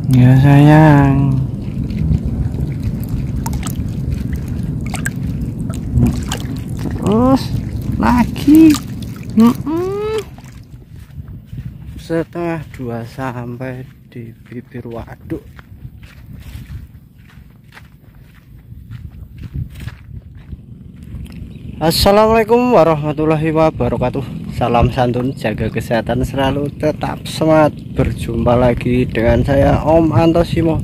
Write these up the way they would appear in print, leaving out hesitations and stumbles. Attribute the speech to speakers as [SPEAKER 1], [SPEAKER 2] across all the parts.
[SPEAKER 1] Ya sayang. Terus lagi. Setengah 2 sampai di bibir waduk. Assalamualaikum warahmatullahi wabarakatuh. Salam santun, jaga kesehatan selalu, tetap semangat. Berjumpa lagi dengan saya Om Antosimo.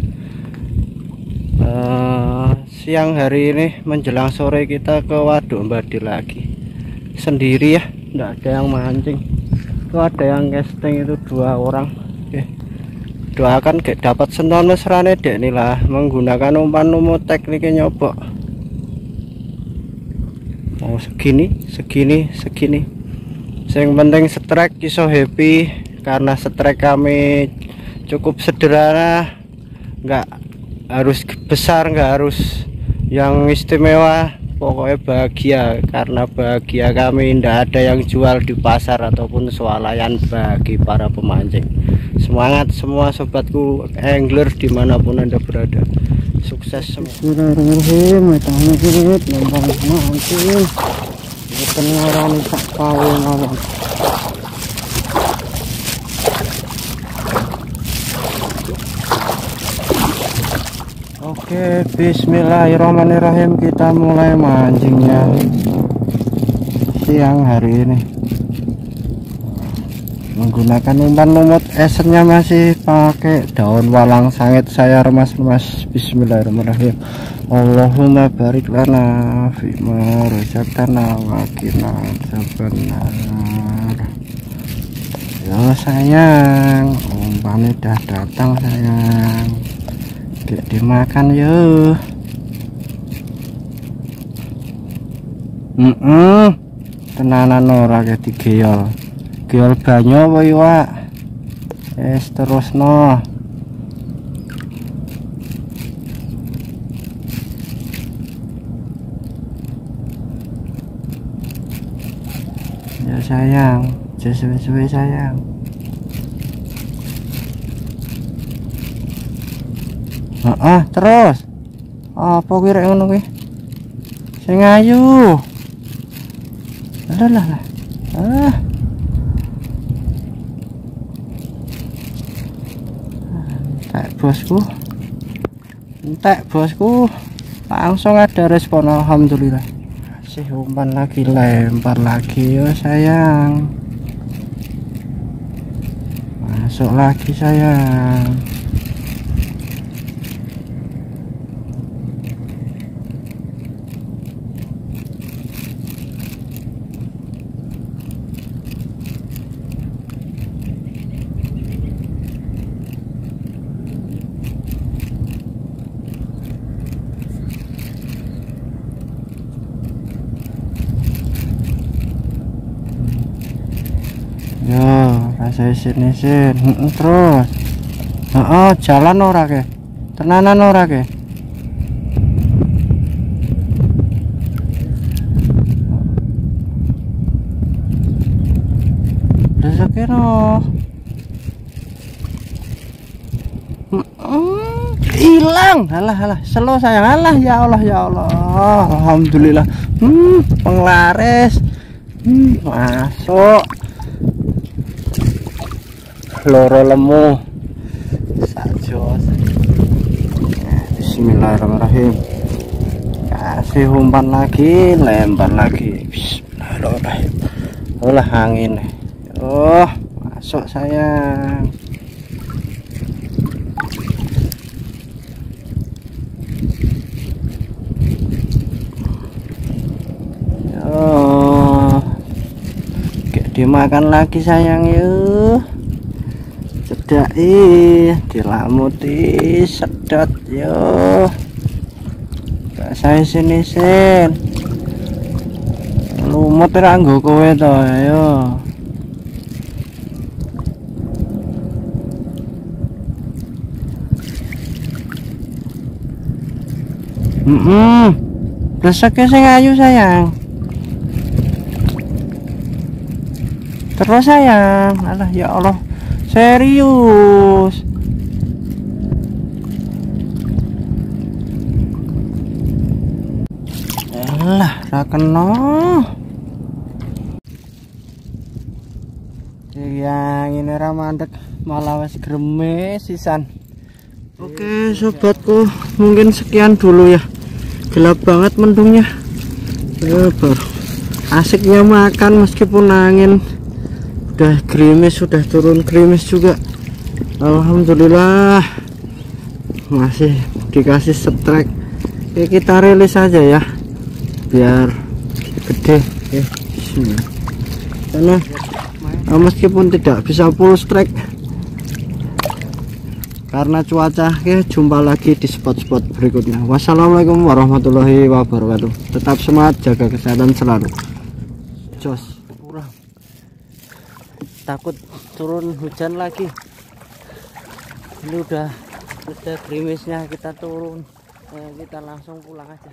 [SPEAKER 1] Siang hari ini menjelang sore kita ke waduk Mbadi lagi. Sendiri ya, enggak ada yang mancing. Itu ada yang casting itu 2 orang. Oke. Doakan kayak dapat sentuhan mesrane dek inilah menggunakan umpan lumut tekniknya nyobok. Oh segini. Yang penting strike iso happy karena strike kami cukup sederhana, nggak harus besar, nggak harus yang istimewa, pokoknya bahagia. Karena bahagia kami tidak ada yang jual di pasar ataupun swalayan bagi para pemancing. Semangat semua sobatku angler dimanapun anda berada, sukses semua. Oke, bismillahirrahmanirrahim, kita mulai mancingnya siang hari ini menggunakan umpan lumut. Esennya masih pakai daun walang sangit, saya remas-remas. Bismillahirrahmanirrahim. Allahumma barik lana fima razaqtana wa qina adzabannar. Yo sayang, umpannya udah datang sayang, gak dimakan yuk. Tenanan ora ke digeyol banyu apa iwak. Terus no. Ya sayang, sesuai sayang. Terus apa kira ngono kuwi? Sing ayu. Lah. Entek bosku, langsung ada respon, alhamdulillah. Kasih umpan lagi, lempar lagi yo sayang, masuk lagi sayang. Yo, kasih sini terus. Jalan ora ke? Tenanan ora ke? Rezeki no. Hilang. Alah, selo sayang. Alah ya Allah. Alhamdulillah. Penglaris. Masuk. Loro lemu sajos. Bismillahirrahmanirrahim. Kasih umpan lagi, lempar lagi. Bismillahirrahmanirrahim. Olah angin. Masuk sayang. Dimakan lagi sayang yuk. Cedai, dilamuti, sedot yo. Gak saya sini lumut ora nggo kowe to ayo. Reseke sing ayu sayang. Terus sayang. Alah ya Allah, serius. kena. Yang ini ramandek malah wes gremes sisan. Oke sobatku, mungkin sekian dulu ya. Gelap banget mendungnya. Baru asiknya makan meskipun angin udah gerimis, sudah turun gerimis juga. Alhamdulillah masih dikasih strike. Oke, kita rilis aja ya biar gede. Oke, sini karena meskipun tidak bisa full strike karena cuaca. Oke, jumpa lagi di spot-spot berikutnya. Wassalamualaikum warahmatullahi wabarakatuh. Tetap semangat, jaga kesehatan selalu. Jos, kurang takut turun hujan lagi. Ini udah gerimisnya, kita turun, kita langsung pulang aja.